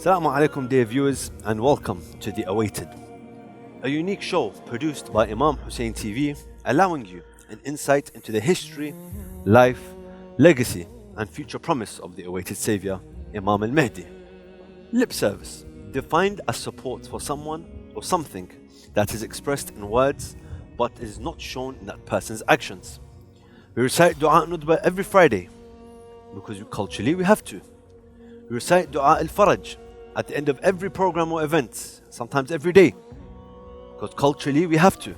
Assalamu alaikum dear viewers and welcome to The Awaited, a unique show produced by Imam Hussein TV, allowing you an insight into the history, life, legacy and future promise of the awaited Saviour, Imam Al Mahdi. Lip service, defined as support for someone or something that is expressed in words but is not shown in that person's actions. We recite Dua Nudba every Friday because culturally we have to. We recite Dua Al-Faraj at the end of every program or event, sometimes every day, because culturally we have to.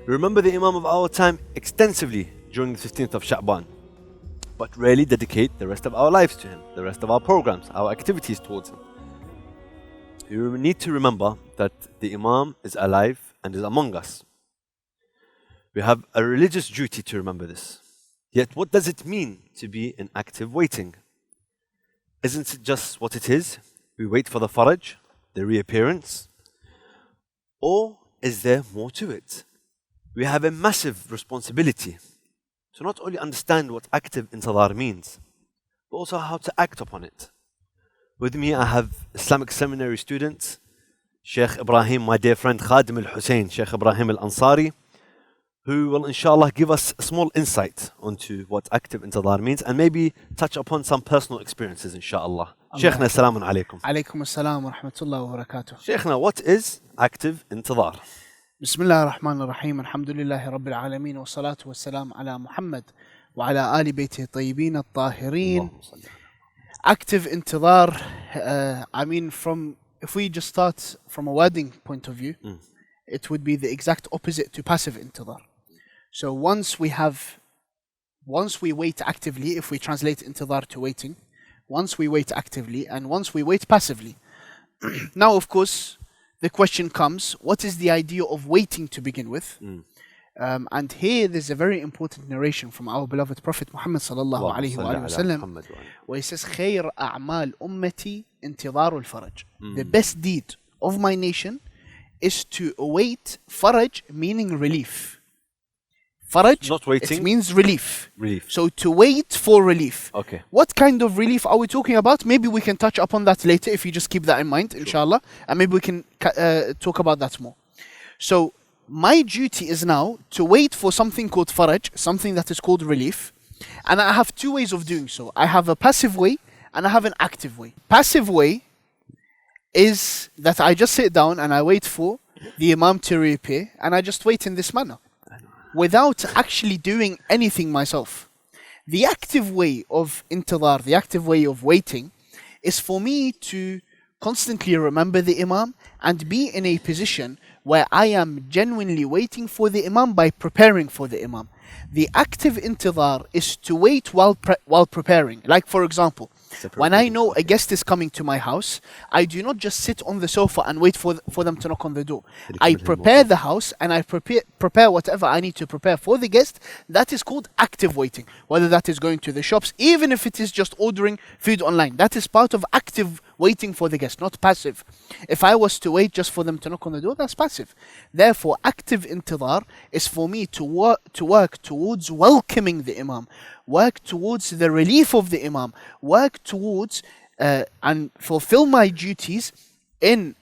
We remember the Imam of our time extensively during the 15th of Sha'ban, but rarely dedicate the rest of our lives to him, the rest of our programs, our activities towards him. We need to remember that the Imam is alive and is among us. We have a religious duty to remember this. Yet what does it mean to be in active waiting? Isn't it just what it is? We wait for the faraj, the reappearance? Or is there more to it? We have a massive responsibility to not only understand what active intidhar means, but also how to act upon it. With me I have Islamic seminary student, Sheikh Ibraheim, my dear friend Khadim Al Hussein, Sheikh Ibraheim Al Ansari, who will inshallah give us a small insight onto what active intidhar means and maybe touch upon some personal experiences inshallah. Sheikhna, assalamu alaikum. Alaikum assalam wa rahmatullahi wa barakatuh. Sheikhna, what is active intidhar? Bismillah ar-Rahman ar-Rahim, alhamdulillahi rabbil alameen, wa salatu wa salam ala Muhammad wa ala ali baytihi tayyibin at-tahirin. Active intidhar, if we just start from a wording point of view, it would be the exact opposite to passive intidhar. So once we wait actively, if we translate intidhar to waiting, once we wait actively and once we wait passively. Now, of course, the question comes, what is the idea of waiting to begin with? And here there's a very important narration from our beloved Prophet Muhammad sallallahu alayhi wa sallam, where he says, خير أعمال أمتي انتظار الفرج. The best deed of my nation is to await faraj, meaning relief. Faraj, not waiting, it means relief. Relief. So to wait for relief. Okay. What kind of relief are we talking about? Maybe we can touch upon that later if you just keep that in mind, inshallah. And maybe we can talk about that more. So my duty is now to wait for something called faraj, something that is called relief. And I have two ways of doing so. I have a passive way and I have an active way. Passive way is that I just sit down and I wait for the Imam to reappear and I just wait in this manner without actually doing anything myself. The active way of intidhar, the active way of waiting, is for me to constantly remember the Imam and be in a position where I am genuinely waiting for the Imam by preparing for the Imam. The active intidhar is to wait while preparing. Like for example, when I know a guest is coming to my house, I do not just sit on the sofa and wait for them to knock on the door. I prepare the house and I prepare whatever I need to prepare for the guest. That is called active waiting. Whether that is going to the shops, even if it is just ordering food online. That is part of active waiting for the guest, not passive. If I was to wait just for them to knock on the door, that's passive. Therefore, active intidhar is for me to work towards welcoming the Imam, work towards the relief of the Imam, work towards and fulfill my duties in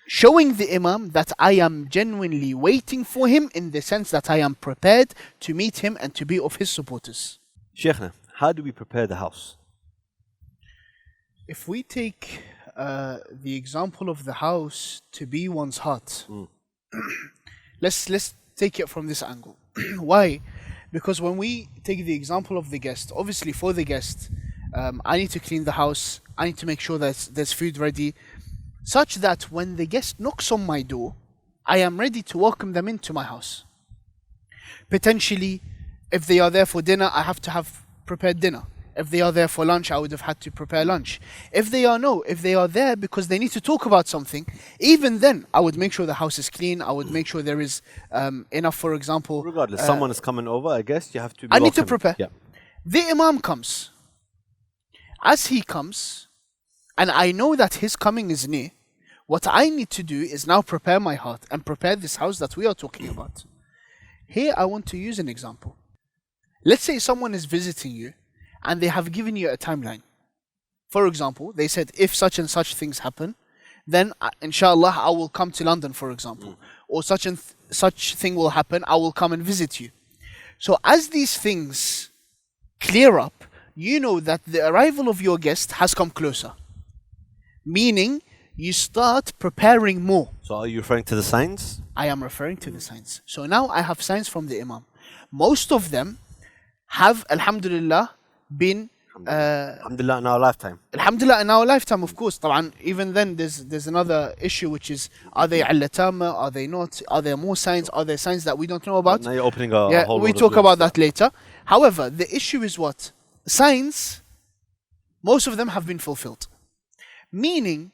showing the Imam that I am genuinely waiting for him, in the sense that I am prepared to meet him and to be of his supporters. Sheikhna, how do we prepare the house? If we take the example of the house to be one's heart, let's take it from this angle. Why? Because when we take the example of the guest, obviously for the guest, I need to clean the house, I need to make sure that there's food ready, such that when the guest knocks on my door, I am ready to welcome them into my house. Potentially, if they are there for dinner, I have to have prepared dinner. If they are there for lunch, I would have had to prepare lunch. If they are there because they need to talk about something, even then, I would make sure the house is clean. I would make sure there is enough, for example. Regardless, someone is coming over, I guess you have to be I need to prepare. Yeah. The Imam comes. As he comes, and I know that his coming is near, what I need to do is now prepare my heart and prepare this house that we are talking about. Here, I want to use an example. Let's say someone is visiting you and they have given you a timeline. For example, they said, if such and such things happen, then inshallah I will come to London, for example. Or such and such thing will happen, I will come and visit you. So as these things clear up, you know that the arrival of your guest has come closer. Meaning, you start preparing more. So are you referring to the signs? I am referring to the signs. So now I have signs from the Imam. Most of them have, alhamdulillah, been Alhamdulillah, in our lifetime. Alhamdulillah, in our lifetime, of course. طبعا, even then, there's another issue, which is, are they allatama? Are they not? Are there more signs? Are there signs that we don't know about? Now you're opening a whole we talk about that later. However, the issue is what? Signs, most of them have been fulfilled. Meaning,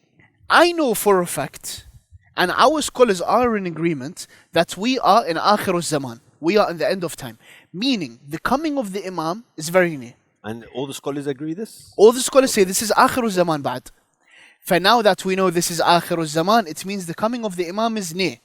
I know for a fact, and our scholars are in agreement, that we are in Akhir Zaman. We are in the end of time. Meaning, the coming of the Imam is very near. And all the scholars agree this? All the scholars say this is Akhir Zaman ba'd. For now that we know this is Akhir Zaman, it means the coming of the Imam is near.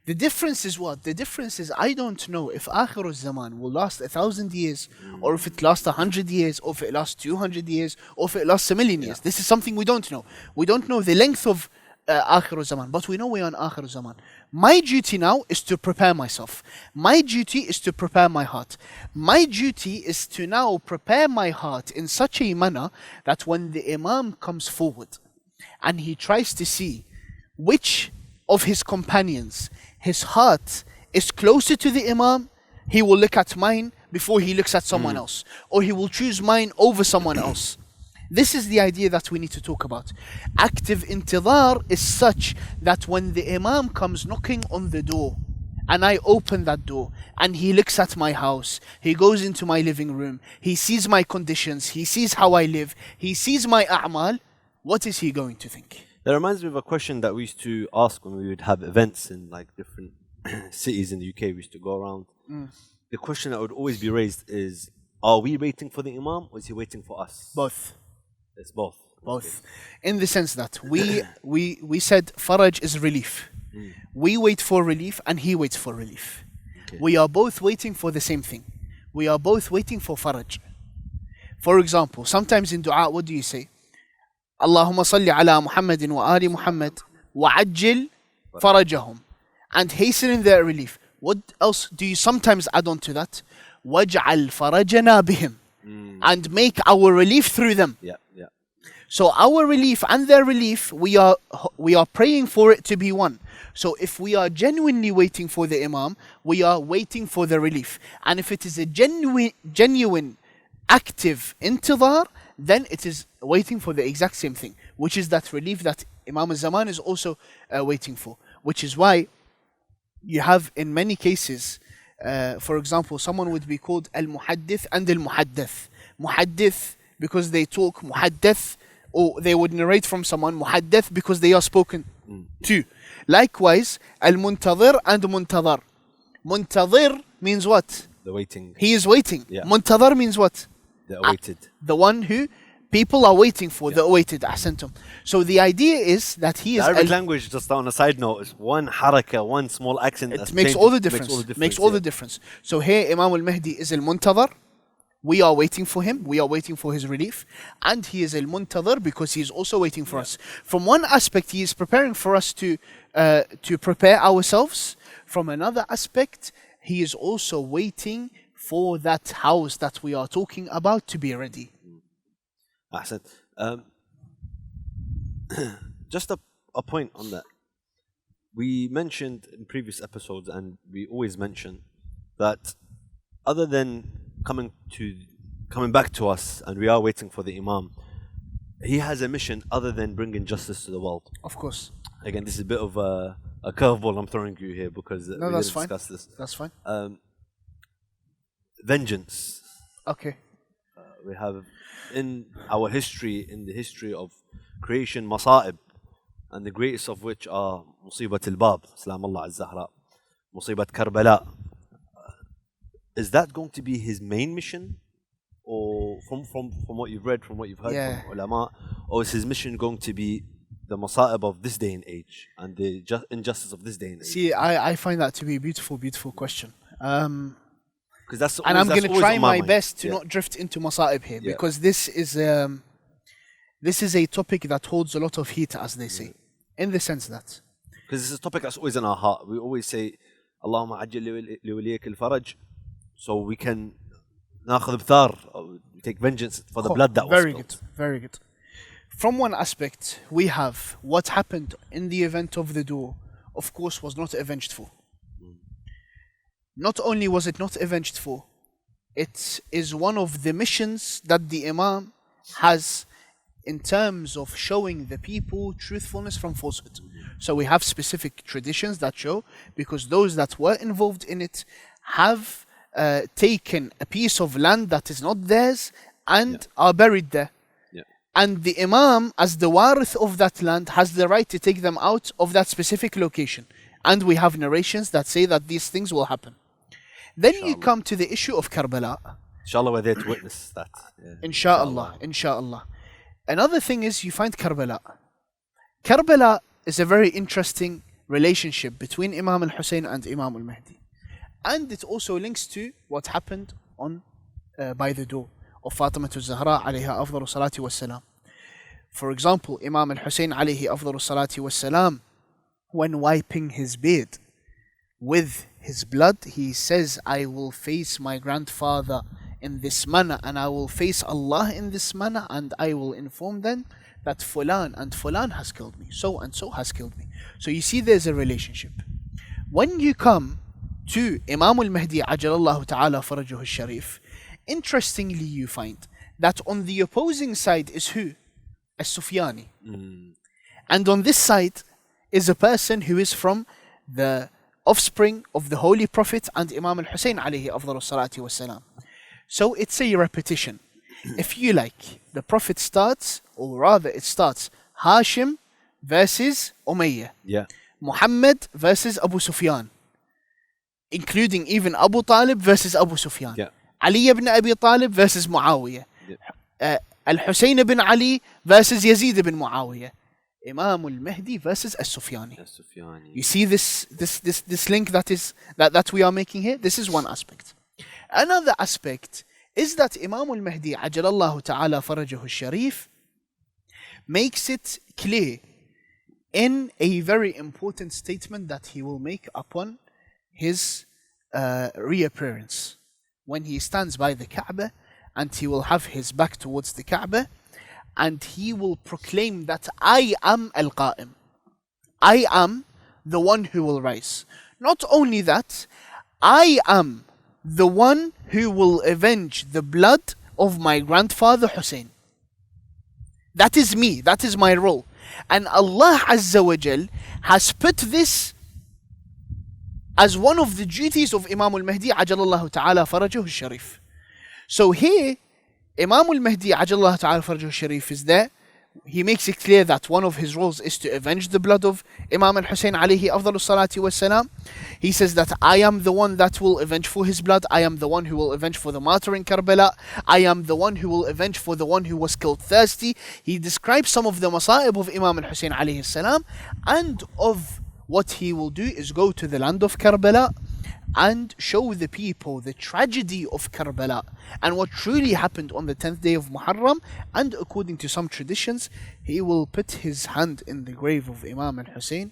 The difference is what? The difference is, I don't know if Akhir Zaman will last 1,000 years, or if it lasts 100 years, or if it lasts 200 years, or if it lasts 1,000,000 years. This is something we don't know. We don't know the length of Akhir Zaman, but we know we are on Akhir Zaman. My duty now is to prepare myself. My duty is to prepare my heart. My duty is to now prepare my heart in such a manner that when the Imam comes forward and he tries to see which of his companions, his heart is closer to the Imam, he will look at mine before he looks at someone else. Or he will choose mine over someone else. This is the idea that we need to talk about. Active intidhar is such that when the Imam comes knocking on the door, and I open that door, and he looks at my house, he goes into my living room, he sees my conditions, he sees how I live, he sees my a'mal, what is he going to think? That reminds me of a question that we used to ask when we would have events in like different cities in the UK. We used to go around. The question that would always be raised is, are we waiting for the Imam, or is he waiting for us? Both. It's both. Both. In the sense that we said faraj is relief. We wait for relief and he waits for relief. Okay. We are both waiting for the same thing. We are both waiting for faraj. For example, sometimes in dua, what do you say? Allahumma salli ala Muhammadin wa ali Muhammad wa ajjil farajahum. And hasten their relief. What else do you sometimes add on to that? Waj'al farajana bihim. And make our relief through them. Yeah. So our relief and their relief, we are praying for it to be one. So if we are genuinely waiting for the Imam, we are waiting for the relief. And if it is a genuine active intidhar, then it is waiting for the exact same thing, which is that relief that Imam Zaman is also waiting for. Which is why you have in many cases, for example, someone would be called Al-Muhaddith and Al-Muhaddath. Muhaddith because they talk, Muhaddath, or they would narrate from someone, Muhaddath because they are spoken to. Likewise, Al-Muntadhir and Muntadhar. Muntadhir means what? The waiting. He is waiting. Yeah. Muntadhar means what? The awaited. The one who people are waiting for, the awaited. Ahsantum. So the idea is that he is... The Arabic language, just on a side note, is one haraka, one small accent. It makes all the difference. Makes all the difference. So here, Imam al-Mahdi is al-Muntadhar. We are waiting for him. We are waiting for his relief. And he is al-Muntadhar because he is also waiting for us. From one aspect, he is preparing for us to prepare ourselves. From another aspect, he is also waiting for that house that we are talking about to be ready. Ahsan. Just a point on that. We mentioned in previous episodes, and we always mention that other than coming back to us, and we are waiting for the Imam, he has a mission other than bringing justice to the world. Of course. Again, this is a bit of a curveball I'm throwing you here because we didn't discuss this. That's fine. Vengeance. Okay. We have in our history, in the history of creation, masa'ib, and the greatest of which are Musibat al-Bab, Salam Allah al-Zahra, Musibat Karbala. Is that going to be his main mission? Or from what you've read, from what you've heard from ulama, or is his mission going to be the masa'ib of this day and age and the injustice of this day and age? See, I find that to be a beautiful, beautiful question. And I'm going to try my best to not drift into masa'ib here, because this is this is a topic that holds a lot of heat, as they say, in the sense that Because it's a topic that's always in our heart. We always say, Allahumma ajil liwaliyik al-faraj, so we can ناخذ بثار, take vengeance for the blood that was very spilled. good, very good. From one aspect, we have what happened in the event of the duel, of course, was not avenged for. Not only was it not avenged for, it is one of the missions that the Imam has in terms of showing the people truthfulness from falsehood. So we have specific traditions that show, because those that were involved in it have taken a piece of land that is not theirs and are buried there. And the Imam, as the warith of that land, has the right to take them out of that specific location. And we have narrations that say that these things will happen. Then you come to the issue of Karbala. Inshallah, we're there to witness that. Yeah. Inshallah. Another thing is you find Karbala. Karbala is a very interesting relationship between Imam Al Hussein and Imam Al Mahdi. And it also links to what happened on by the door of Fatima Zahra alayha afdalu salati wassalam. For example, Imam Al Hussein alayhi afdalu salati wassalam, when wiping his beard with his blood, he says, I will face my grandfather in this manner, and I will face Allah in this manner, and I will inform them that Fulan and Fulan has killed me, so and so has killed me. So you see there's a relationship. When you come to Imam al-Mahdi ajalallahu ta'ala farajuhu al-sharif, interestingly you find that on the opposing side is who? As-Sufyani. And on this side is a person who is from the offspring of the Holy Prophet and Imam al-Hussein alayhi afdalu salati wassalam. So it's a repetition. If you like, the Prophet starts, or rather it starts, Hashim versus Umayyah. Muhammad versus Abu Sufyan. Including even Abu Talib versus Abu Sufyan. Ali ibn Abi Talib versus Muawiyah. Al-Hussein ibn Ali versus Yazid ibn Muawiyah. Imam al-Mahdi versus As-Sufyani. You see this link that we are making here? This is one aspect. Another aspect is that Imam al-Mahdi ajalallahu ta'ala farajahu al-sharif makes it clear in a very important statement that he will make upon his reappearance, when he stands by the Kaaba and he will have his back towards the Kaaba, and he will proclaim that I am al-Qa'im. I am the one who will rise. Not only that, I am the one who will avenge the blood of my grandfather Hussein. That is me, that is my role. And Allah Azza wa Jal has put this as one of the duties of Imam al-Mahdi ajalallahu ta'ala farajuhu al-sharif. So here, Imam al-Mahdi ajalallahu ta'ala farajuhu al-sharif is there. He makes it clear that one of his roles is to avenge the blood of Imam al-Hussein alayhi afdalu salati wassalam. He says that I am the one that will avenge for his blood. I am the one who will avenge for the martyr in Karbala. I am the one who will avenge for the one who was killed thirsty. He describes some of the masa'ib of Imam al-Hussein alayhi salam, and of what he will do is go to the land of Karbala and show the people the tragedy of Karbala and what truly happened on the 10th day of Muharram. And according to some traditions, he will put his hand in the grave of Imam al-Hussein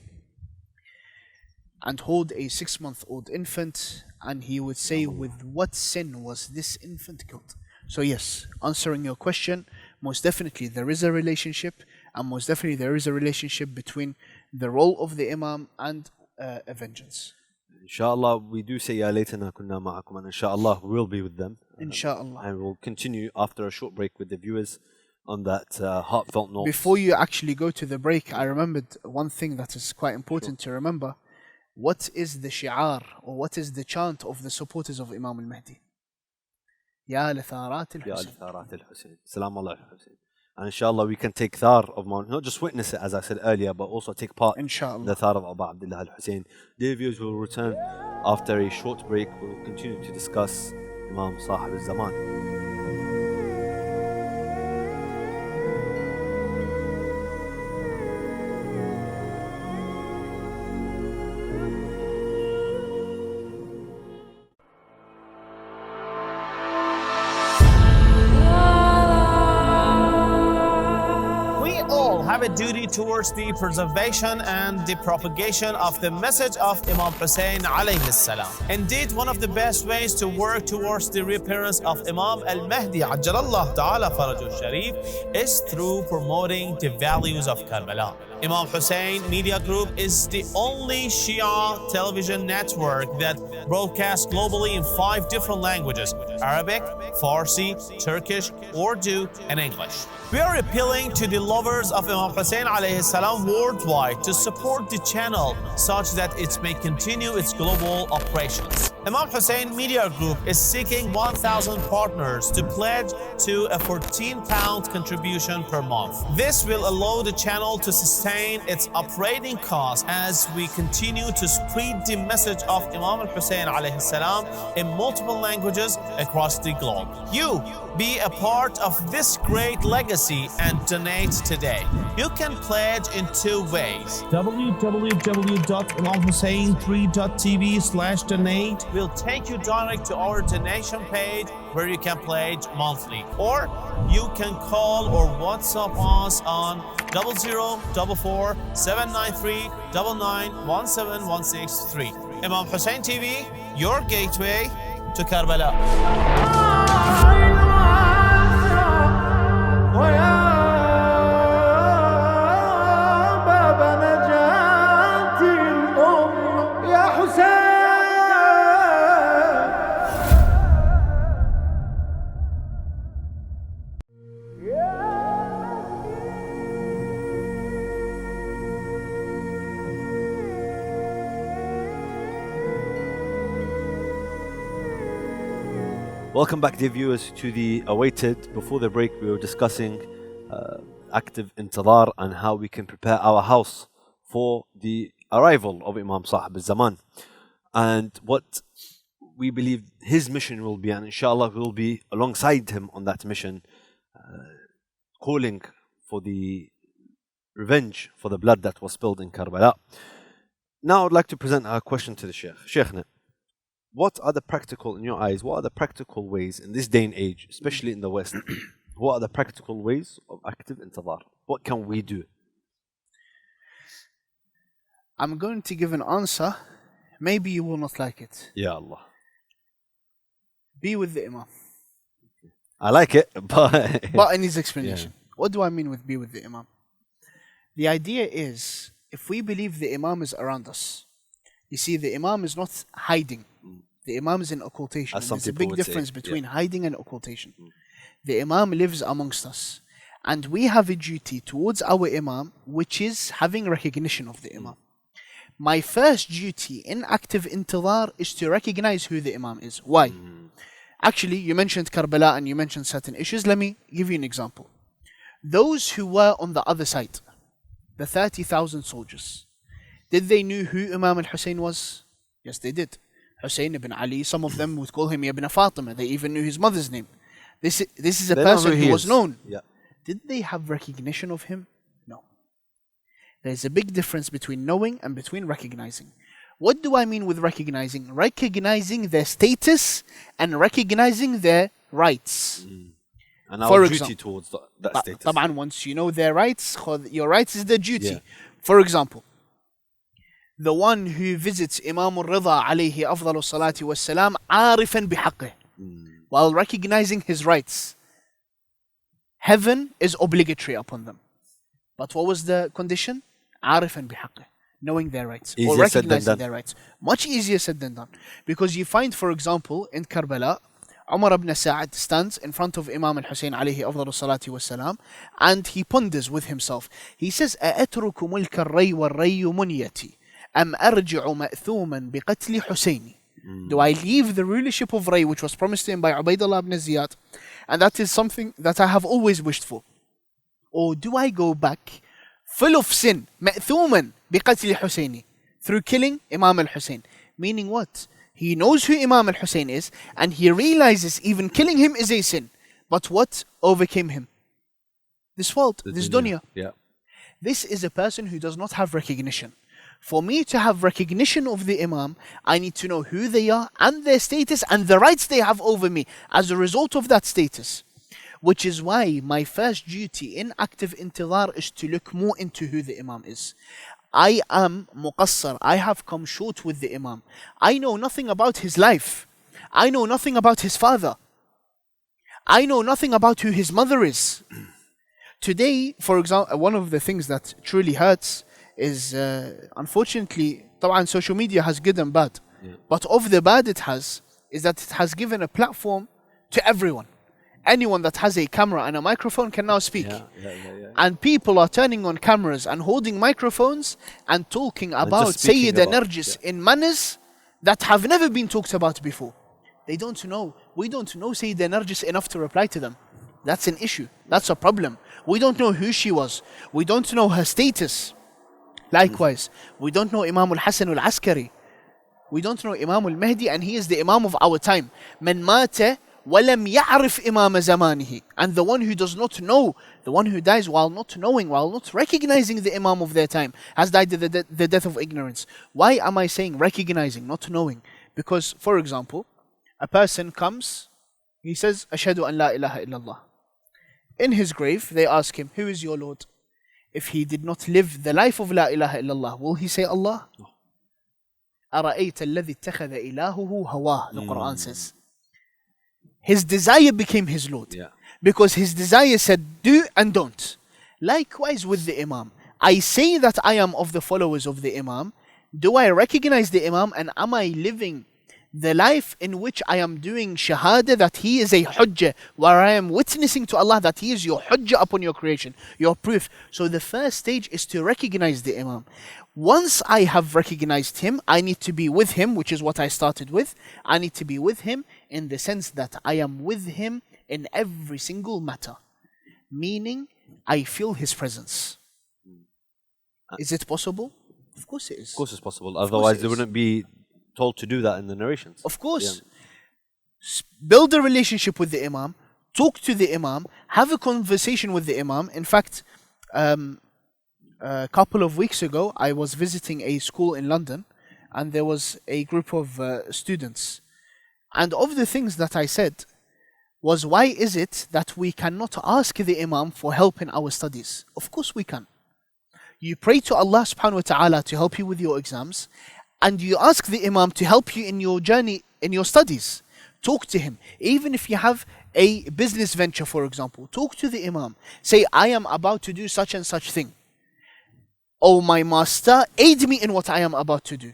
and hold a 6-month-old infant, and he would say, with what sin was this infant killed? So yes, answering your question, most definitely there is a relationship, and most definitely there is a relationship between the role of the Imam and a vengeance. Inshallah, we do say Ya laytana kunna ma'akum, and inshallah we will be with them. Inshallah. And we'll continue after a short break with the viewers on that heartfelt note. Before you actually go to the break, I remembered one thing that is quite important to remember. What is the shi'ar, or what is the chant of the supporters of Imam al-Mahdi? Ya litharat al-Hussein. Ya litharat al-Hussein. Salam Allah al-Hussein. And inshallah we can take thar of Mount, not just witness it as I said earlier, but also take part inshallah in the thar of Abu Abdullah al-Hussein. Dear viewers, will return after a short break. We will continue to discuss Imam Sahib Zaman. have a duty towards the preservation and the propagation of the message of Imam Hussein alayhi salam. Indeed, one of the best ways to work towards the reappearance of Imam al-Mahdi ajjalallahu ta'ala farajul sharif is through promoting the values of Karbala. Imam Hussein Media Group is the only Shia television network that broadcasts globally in 5 different languages: Arabic, Farsi, Turkish, Urdu, and English. We are appealing to the lovers of Imam Hussein alayhi salam worldwide to support the channel such that it may continue its global operations. Imam Hussein Media Group is seeking 1,000 partners to pledge to a £14 contribution per month. This will allow the channel to sustain its operating costs as we continue to spread the message of Imam Hussein alayhi salam in multiple languages across the globe. You be a part of this great legacy and donate today. You can pledge in 2 ways. www.imamhussein3.tv/donate will take you direct to our donation page where you can pledge monthly, or you can call or WhatsApp us on 0044 793 9917163. Imam Hussein TV, your gateway to Karbala. Welcome back, dear viewers, to the awaited. Before the break, we were discussing active intidhar and how we can prepare our house for the arrival of Imam Sahib Al Zaman, and what we believe his mission will be, and inshallah we will be alongside him on that mission, calling for the revenge for the blood that was spilled in Karbala. Now I'd like to present our question to the Sheikh. Sheikhna, what are the practical, in your eyes, what are the practical ways in this day and age, especially in the West, what are the practical ways of active intidhar? What can we do? I'm going to give an answer. Maybe you will not like it. Ya Allah. Be with the Imam. I like it, but... But it needs explanation. Yeah. What do I mean with be with the Imam? The idea is, if we believe the Imam is around us, you see, the Imam is not hiding. The Imam is in occultation. There's a big difference between hiding and occultation. The Imam lives amongst us. And we have a duty towards our Imam, which is having recognition of the Imam. My first duty in active intidhar is to recognize who the Imam is. Why? Actually, you mentioned Karbala and you mentioned certain issues. Let me give you an example. Those who were on the other side, the 30,000 soldiers, did they know who Imam al-Hussein was? Yes, they did. Hussein ibn Ali, some of them would call him Ibn Fatima. They even knew his mother's name. This is a person who was known. Yeah. Did they have recognition of him? No. There's a big difference between knowing and between recognizing. What do I mean with recognizing? Recognizing their status and recognizing their rights. And our duty towards that status. طبعا, once you know their rights, your rights is the duty. Yeah. For example, the one who visits Imam al-Rida alayhi afdalu salati wassalam arifan bihaqqih, while recognizing his rights, heaven is obligatory upon them. But what was the condition? Arifan bihaqqih, knowing their rights or recognizing their rights. Much easier said than done. Because you find, for example, in Karbala, Umar ibn Sa'ad stands in front of Imam al-Hussein alayhi afdalu salati wassalam, and he ponders with himself. He says, أَأَتْرُكُ مُلْكَ الرَّيِّ وَالرَّيُّ مُنْيَتِي أَمْ أَرْجِعُ مَأْثُومًا بِقَتْلِ حُسَيْنِ. Do I leave the rulership of Ray, which was promised to him by Ubaidullah ibn Ziyad, and that is something that I have always wished for? Or do I go back full of sin, مَأْثُومًا بِقَتْلِ حُسَيْنِ, through killing Imam al-Hussein? Meaning what? He knows who Imam al-Hussein is, and he realizes even killing him is a sin. But what overcame him? This world, this dunya. Yeah. This is a person who does not have recognition. For me to have recognition of the Imam, I need to know who they are and their status and the rights they have over me as a result of that status. Which is why my first duty in active intidhar is to look more into who the Imam is. I am muqassar. I have come short with the Imam. I know nothing about his life. I know nothing about his father. I know nothing about who his mother is. Today, for example, one of the things that truly hurts is, unfortunately, طبعا social media has good and bad. Yeah. But of the bad it has, is that it has given a platform to everyone. Anyone that has a camera and a microphone can now speak. Yeah. And people are turning on cameras and holding microphones and talking about just speaking Sayyida about- Narjis in manners that have never been talked about before. They don't know. We don't know Sayyida Narjis enough to reply to them. That's an issue. That's a problem. We don't know who she was. We don't know her status. Likewise, we don't know Imam Al Askari. We don't know Imam Al Mahdi, and he is the Imam of our time. من مات ولم يعرف إمام زمانه. And the one who does not know, the one who dies while not knowing, while not recognizing the Imam of their time, has died the death of ignorance. Why am I saying recognizing, not knowing? Because, for example, a person comes, he says, Ashhadu an la ilaha illallah. In his grave, they ask him, who is your Lord? If he did not live the life of la ilaha illallah, will he say Allah? No. أَرَأَيْتَ الَّذِي اتَّخَذَ إِلَهُهُ هَوَاهُ, the Quran says. His desire became his Lord. Yeah. Because his desire said, do and don't. Likewise with the Imam. I say that I am of the followers of the Imam. Do I recognize the Imam, and am I living the life in which I am doing shahada that he is a hujjah, where I am witnessing to Allah that he is your hujjah upon your creation, your proof? So the first stage is to recognize the Imam. Once I have recognized him, I need to be with him, which is what I started with. I need to be with him in the sense that I am with him in every single matter. Meaning, I feel his presence. Is it possible? Of course it is. Of course it's possible. Otherwise, they wouldn't be told to do that in the narrations. Of course. Yeah. Build a relationship with the Imam, talk to the Imam, have a conversation with the Imam. In fact, a couple of weeks ago, I was visiting a school in London, and there was a group of students. And of the things that I said was, why is it that we cannot ask the Imam for help in our studies? Of course we can. You pray to Allah subhanahu wa ta'ala to help you with your exams, and you ask the Imam to help you in your journey, in your studies. Talk to him. Even if you have a business venture, for example, talk to the Imam. Say, I am about to do such and such thing. Oh my master, aid me in what I am about to do.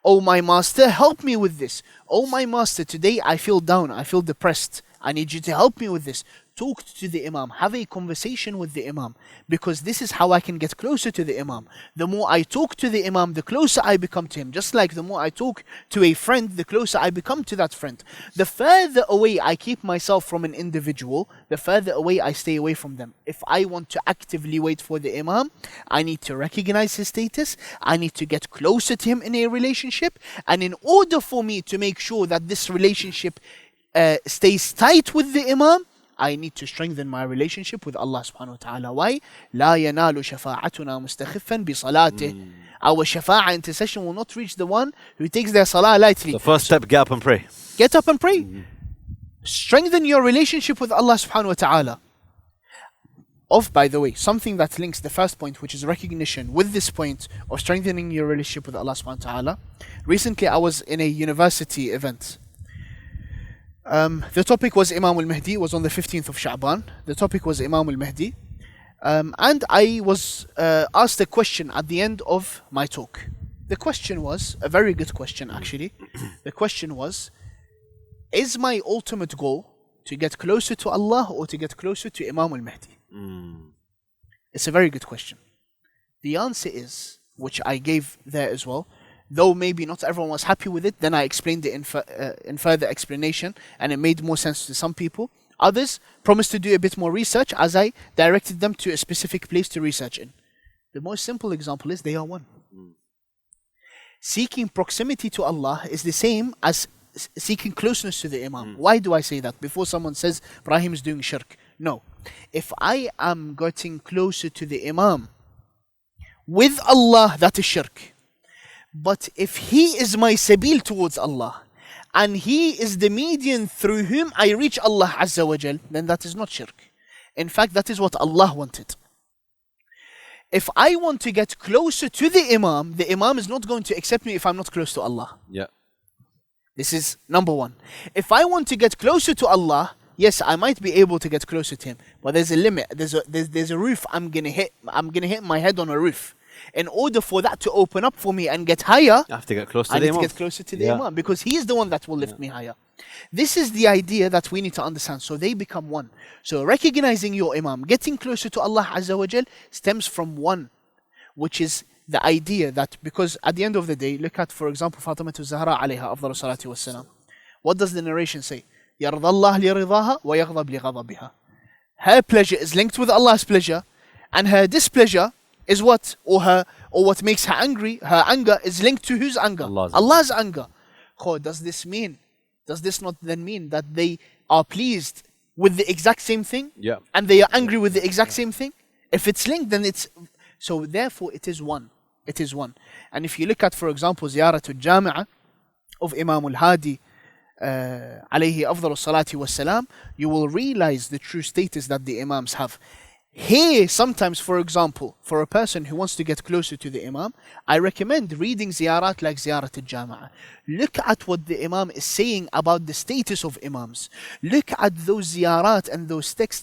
Oh my master, help me with this. Oh my master, today I feel down, I feel depressed. I need you to help me with this. Talk to the Imam, have a conversation with the Imam, because this is how I can get closer to the Imam. The more I talk to the Imam, the closer I become to him. Just like the more I talk to a friend, the closer I become to that friend. The further away I keep myself from an individual, the further away I stay away from them. If I want to actively wait for the Imam, I need to recognize his status, I need to get closer to him in a relationship, and in order for me to make sure that this relationship stays tight with the Imam, I need to strengthen my relationship with Allah subhanahu wa ta'ala. Why? لا ينال شفاعتنا مستخفا بصلاته. Our shafa'a intercession will not reach the one who takes their salah lightly. The first step, get up and pray. Get up and pray. Strengthen your relationship with Allah subhanahu wa ta'ala. By the way, something that links the first point, which is recognition, with this point of strengthening your relationship with Allah subhanahu wa ta'ala. Recently, I was in a university event. The topic was Imam al-Mahdi. It was on the 15th of Sha'ban. The topic was Imam al-Mahdi. And I was asked a question at the end of my talk. The question was, a very good question actually. The question was, is my ultimate goal to get closer to Allah or to get closer to Imam al-Mahdi? It's a very good question. The answer is, which I gave there as well, though maybe not everyone was happy with it, then I explained it in further explanation, and it made more sense to some people. Others promised to do a bit more research as I directed them to a specific place to research in. The most simple example is they are one. Seeking proximity to Allah is the same as seeking closeness to the Imam. Why do I say that? Before someone says, Ibraheim is doing shirk. No. If I am getting closer to the Imam with Allah, that is shirk. But if he is my sabil towards Allah, and he is the median through whom I reach Allah Azza wa Jal, then that is not shirk. In fact, that is what Allah wanted. If I want to get closer to the Imam is not going to accept me if I'm not close to Allah. Yeah. This is number one. If I want to get closer to Allah, yes, I might be able to get closer to Him, but there's a limit. There's a roof I'm gonna hit. I'm gonna hit my head on a roof. In order for that to open up for me and get higher, I have to get close to I the need Imam. to get closer to the Imam, because he is the one that will lift me higher. This is the idea that we need to understand. So they become one. So recognizing your Imam, getting closer to Allah Azza wa Jal, stems from one, which is the idea that, because at the end of the day, look at, for example, Fatima Zahra alayha afdalu salatu wassalam. What does the narration say? يَرْضَى اللَّهُ لِرِضَاهَا وَيَغْضَبْ لِغَضَبِهَا. Her pleasure is linked with Allah's pleasure, and her displeasure is what? Or what makes her angry, her anger is linked to whose anger? Allah's anger. So does this not then mean that they are pleased with the exact same thing? Yeah. And they are angry with the exact same thing? If it's linked, then it's... So therefore it is one. It is one. And if you look at, for example, Ziyaratul Jami'ah of Imam Al-Hadi, alayhi afdalu salati wassalam, you will realize the true status that the Imams have. Here, sometimes, for example, for a person who wants to get closer to the Imam, I recommend reading ziyarat like Ziyarat al-Jama'ah. Look at what the Imam is saying about the status of Imams. Look at those ziyarat and those texts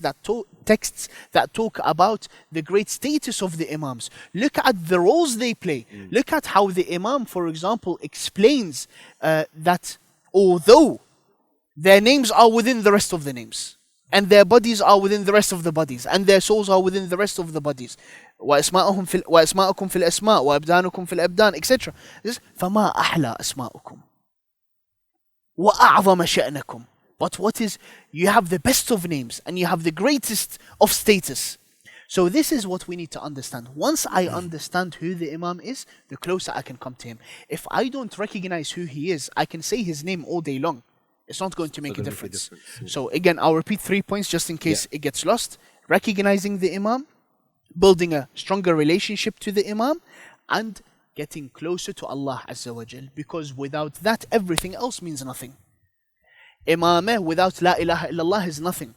that talk about the great status of the Imams. Look at the roles they play. Look at how the Imam, for example, explains that although their names are within the rest of the names, and their bodies are within the rest of the bodies, and their souls are within the rest of the bodies, وَأَسْمَاءُكُمْ فِي الْأَسْمَاءِ وَأَبْدَانُكُمْ فِي الْأَبْدَانِ, etc. فَمَا أَحْلَى أَسْمَاءُكُمْ وَأَعْظَمَ شَأْنَكُمْ. But what is, you have the best of names, and you have the greatest of status. So this is what we need to understand. Once I understand who the Imam is, the closer I can come to him. If I don't recognize who he is, I can say his name all day long. It's not going to make a difference. So again, I'll repeat 3 points just in case it gets lost. Recognizing the Imam, building a stronger relationship to the Imam, and getting closer to Allah Azza wa Jal. Because without that, everything else means nothing. Imamah without La ilaha illallah is nothing.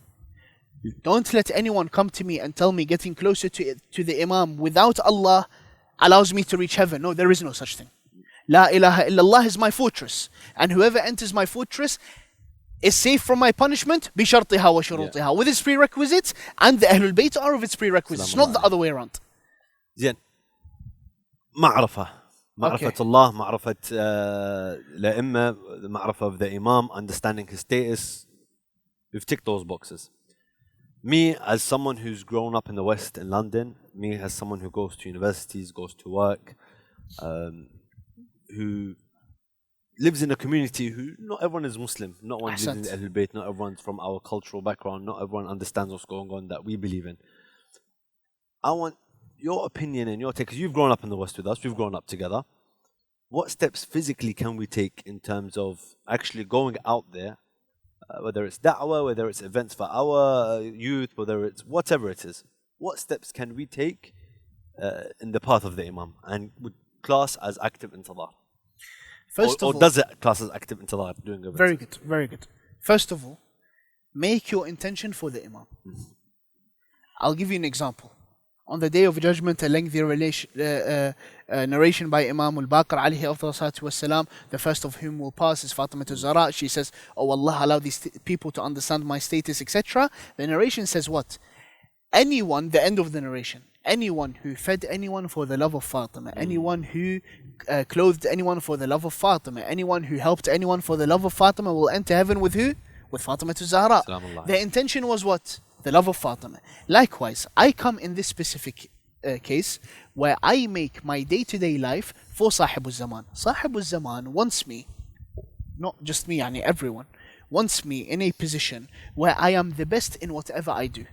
Don't let anyone come to me and tell me getting closer to the Imam without Allah allows me to reach heaven. No, there is no such thing. La ilaha illallah is my fortress. And whoever enters my fortress is safe from my punishment, بِشَرْطِهَا وَشُرُوطِهَا, with its prerequisites, and the Ahlul Bayt are of its prerequisites, not the other way around. زين. معرفة الله, معرفة الأئمة, the معرفة of the Imam, understanding his status. We've ticked those boxes. Me, as someone who's grown up in the West in London, me as someone who goes to universities, goes to work, who lives in a community who not everyone is Muslim, not everyone lives in the Ahlul Bayt, not everyone's from our cultural background, not everyone understands what's going on that we believe in. I want your opinion and your take, because you've grown up in the West with us, we've grown up together. What steps physically can we take in terms of actually going out there, whether it's da'wah, whether it's events for our youth, whether it's whatever it is? What steps can we take in the path of the Imam and would class as active intidhar? Or does it class as active intidhar doing events? Very good, very good. First of all, make your intention for the Imam. I'll give you an example. On the Day of Judgment, a lengthy narration by Imam Al-Baqir alayhi afdal salatu wassalam, the first of whom will pass is Fatima Zahra. She says, "Oh Allah, allow these people to understand my status," etc. The narration says what? Anyone, the end of the narration, anyone who fed anyone for the love of Fatima, anyone who clothed anyone for the love of Fatima, anyone who helped anyone for the love of Fatima will enter heaven with who? With Fatima Zahra. The intention was what? The love of Fatima. Likewise, I come in this specific case where I make my day-to-day life for Sahib Zaman. Sahib Zaman wants me, not just me, everyone, wants me in a position where I am the best in whatever I do.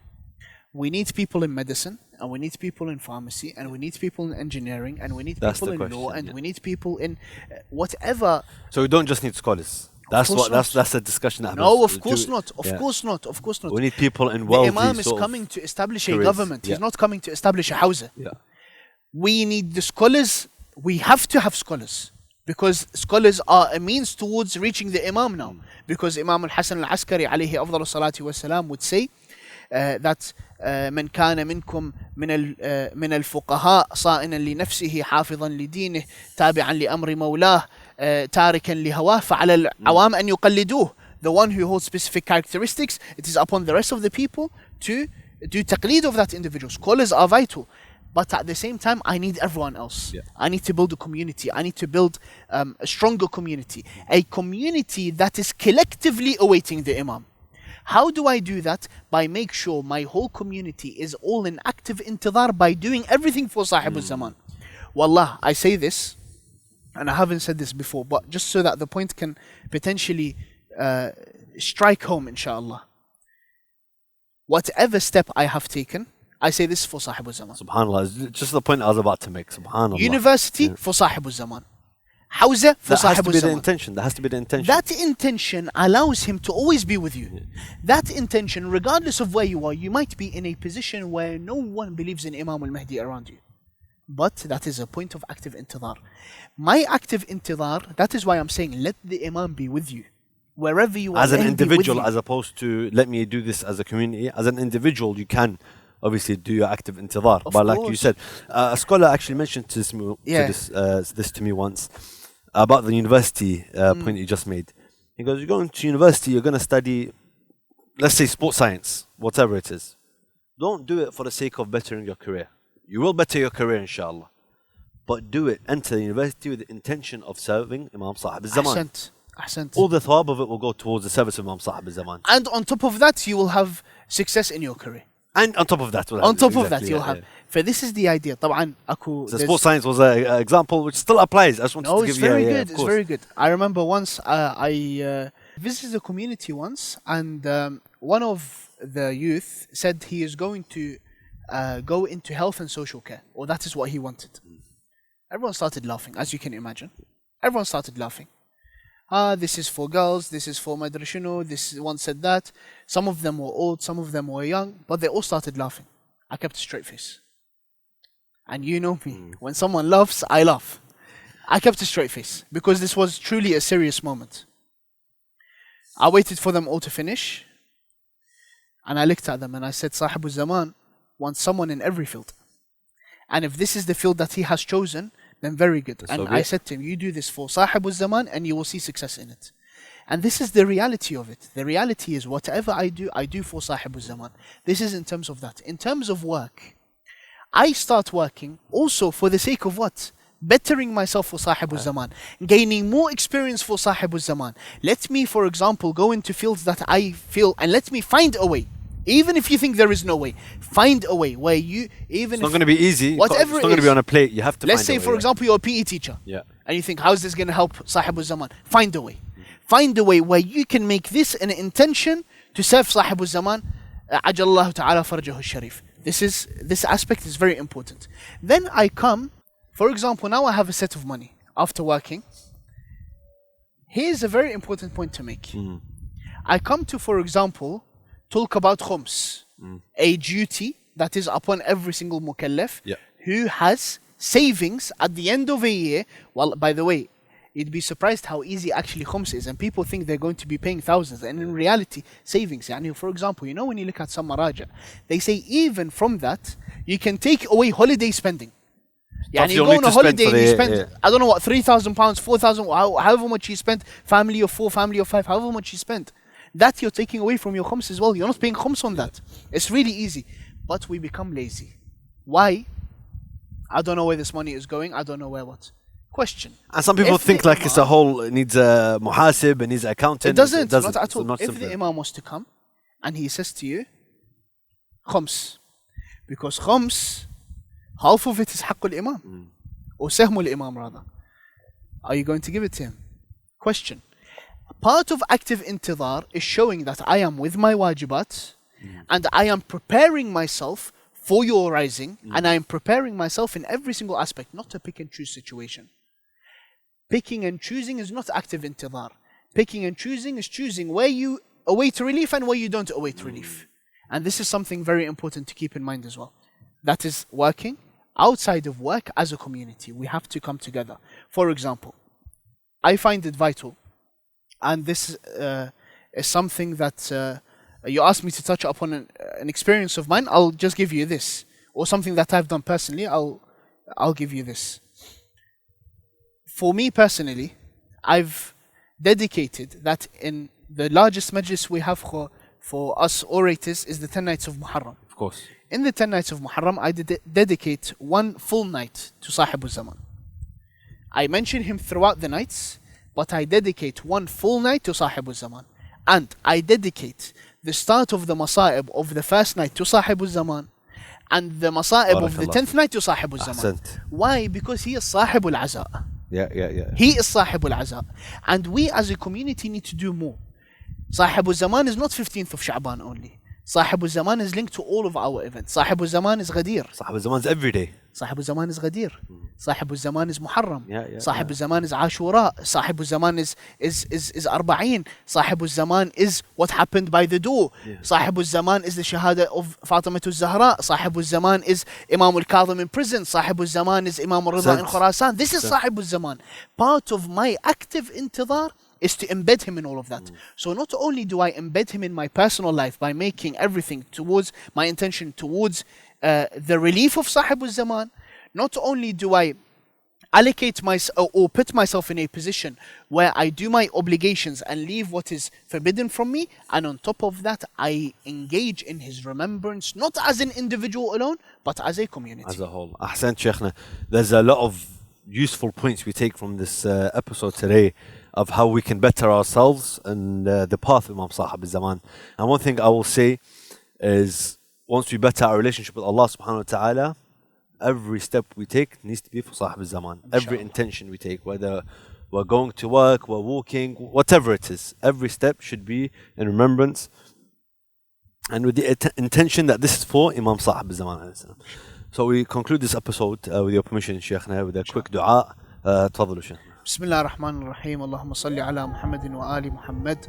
We need people in medicine, and we need people in pharmacy, and we need people in engineering, and we need people in law, and we need people in whatever. So we don't just need scholars. That's a discussion that happens. No, of course not. Of course not. Of course not. We need people in wealthy. The Imam is coming to establish a government. He's not coming to establish a house. Yeah. We need the scholars. We have to have scholars. Because scholars are a means towards reaching the Imam now. Because Imam Al Askari alayhi afdal salati wasalam would say that من كان منكم من الفقهاء صائنا لنفسه حافظا لدينه تابعا لأمر مولاه تاركا لهواه فعلى العوام أن يقلدوه. The one who holds specific characteristics, it is upon the rest of the people to do taqleed of that individual. Scholars are vital. But at the same time, I need everyone else. Yeah. I need to build a community. I need to build a stronger community. A community that is collectively awaiting the Imam. How do I do that? By make sure my whole community is all in active intidhar by doing everything for Sahib Zaman. Wallah, I say this, and I haven't said this before, but just so that the point can potentially strike home, inshallah. Whatever step I have taken, I say this for Sahib Zaman. SubhanAllah, just the point I was about to make. SubhanAllah. University for Sahib Zaman. Hawza for That has to Sahib be the Zaman. intention. That has to be the intention. That intention allows him to always be with you. That intention, regardless of where you are, you might be in a position where no one believes in Imam al-Mahdi around you. But that is a point of active intidhar. My active intidhar, that is why I'm saying let the Imam be with you. Wherever you are. As an let him be with individual, you. as opposed to let me do this as a community. As an individual, you can obviously do your active intidhar. Of But like you course. said, a scholar actually mentioned this to me once about the university point you just made. He goes, you're going to university, you're going to study, let's say sports science, whatever it is. Don't do it for the sake of bettering your career. You will better your career, inshallah. But do it, enter the university with the intention of serving Imam Sahib al-Zaman. Ahsant. All the thawab of it will go towards the service of Imam Sahib al-Zaman. And on top of that, you will have success in your career. And on top of that, On top of that, you'll have. For this is the idea. طبعا So sports science was an example which still applies. I just wanted No, to it's give you very a, good. It's very good. I remember once I visited a community once, and one of the youth said he is going to go into health and social care, or that is what he wanted. Everyone started laughing, as you can imagine. Everyone started laughing. This is for girls, this is for madrashino, this one said that. Some of them were old, some of them were young, but they all started laughing. I kept a straight face. And you know me, when someone laughs, I laugh. I kept a straight face, because this was truly a serious moment. I waited for them all to finish, and I looked at them and I said, Sahib al-Zaman wants someone in every field. And if this is the field that he has chosen, then very good. And I said to him, you do this for Sahib al-Zaman and you will see success in it. And this is the reality of it. The reality is whatever I do for Sahib al-Zaman. This is in terms of that. In terms of work, I start working also for the sake of what? Bettering myself for Sahib al-Zaman. Gaining more experience for Sahib al-Zaman. Let me, for example, go into fields that I feel, and let me find a way. Even if you think there is no way, find a way where you, even It's not going to be easy. Whatever it's not going to be on a plate. You have to Let's find say, a way, for example, you're a PE teacher. Yeah. And you think, how is this going to help Sahib al-Zaman? Find a way. Find a way where you can make this an intention to serve Sahib al-Zaman. Ajallahu ta'ala farjahu al-sharif. This aspect is very important. Then I come, for example, now I have a set of money after working. Here's a very important point to make. I come to, for example, talk about khums, a duty that is upon every single mukallaf who has savings at the end of a year. Well, by the way, you'd be surprised how easy actually khums is, and people think they're going to be paying thousands, and in reality, savings. Yani, for example, you know when you look at some maraja, they say even from that, you can take away holiday spending. Yani, you go on a holiday and you spend, I don't know what, £3,000, 4,000, however much you spent, family of 4, family of 5, however much you spent. That you're taking away from your khums as well. You're not paying khums on that. It's really easy. But we become lazy. Why? I don't know where this money is going. I don't know where what. Question. And some people think like it's a whole, it needs a muhasib, it needs an accountant. It doesn't. Not at all. Not if simple. the imam was to come and he says to you, khums. Because khums, half of it is haqqul imam. Or sahmul imam rather. Are you going to give it to him? Question. Part of active intidhar is showing that I am with my wajibat and I am preparing myself for your rising and I am preparing myself in every single aspect, not a pick and choose situation. Picking and choosing is not active intidhar. Picking and choosing is choosing where you await relief and where you don't await relief. And this is something very important to keep in mind as well. That is working outside of work as a community. We have to come together. For example, I find it vital, and this is something that you asked me to touch upon an experience of mine. I'll just give you this, or something that I've done personally. I'll give you this. For me personally, I've dedicated that in the largest majlis we have for us orators is the 10 nights of Muharram. Of course. In the 10 nights of Muharram, I dedicate one full night to Sahib Al Zaman. I mention him throughout the nights, but I dedicate one full night to Sahib Al Zaman. And I dedicate the start of the Masa'ib of the first night to Sahib Al Zaman, and the Masa'ib of the 10th night to Sahib Al Zaman. Why? Because he is Sahib Al Aza. Yeah. He is Sahib Al Aza. And we as a community need to do more. Sahib Al Zaman is not 15th of Sha'ban only. Sahib Al Zaman is linked to all of our events. Sahib Al Zaman is Ghadir. Sahib Al Zaman is every day. Sahib Al Zaman is Ghadir. Sahib Al Zaman is Muharram. Sahib Al Yeah. Zaman is Ashura. Sahib Al Zaman is Arba'een. Sahib Al Zaman is what happened by the door. Sahib Al Zaman is the Shahada of Fatima Al Zahra. Sahib Al Zaman is Imam Al Kadhim in prison. Sahib Al Zaman is Imam Al Rida in Khurasan. This is Sahib Al Zaman. Part of my active intidhar is to embed him in all of that. So not only do I embed him in my personal life by making everything towards my intention towards the relief of Sahib Al Zaman, not only do I allocate myself or put myself in a position where I do my obligations and leave what is forbidden from me, and on top of that I engage in his remembrance, not as an individual alone, but as a community. As a whole. Ahsan Shaykhna. There's a lot of useful points we take from this episode today of how we can better ourselves and the path of Imam Sahib Al Zaman. And one thing I will say is, once we better our relationship with Allah subhanahu wa ta'ala, every step we take needs to be for Sahib Al Zaman. Every intention we take, whether we're going to work, we're walking, whatever it is, every step should be in remembrance and with the intention that this is for Imam Sahib Al Zaman. So we conclude this episode with your permission, Shaykhna, with a quick dua. تفضلوا شيخنا. بسم الله الرحمن الرحيم. اللهم صل على محمد وآل محمد.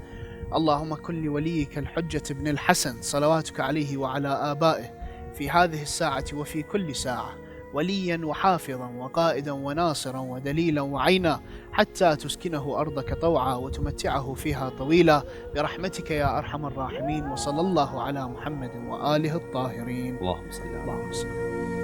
اللهم كن لوليك الحجة ابن الحسن صلواتك عليه وعلى آبائه في هذه الساعة وفي كل ساعة وليا وحافظا وقائدا وناصرا ودليلا وعينا حتى تسكنه أرضك طوعا وتمتعه فيها طويلا برحمتك يا أرحم الراحمين. وصلى الله على محمد وآله الطاهرين. اللهم صل على اللهم صل.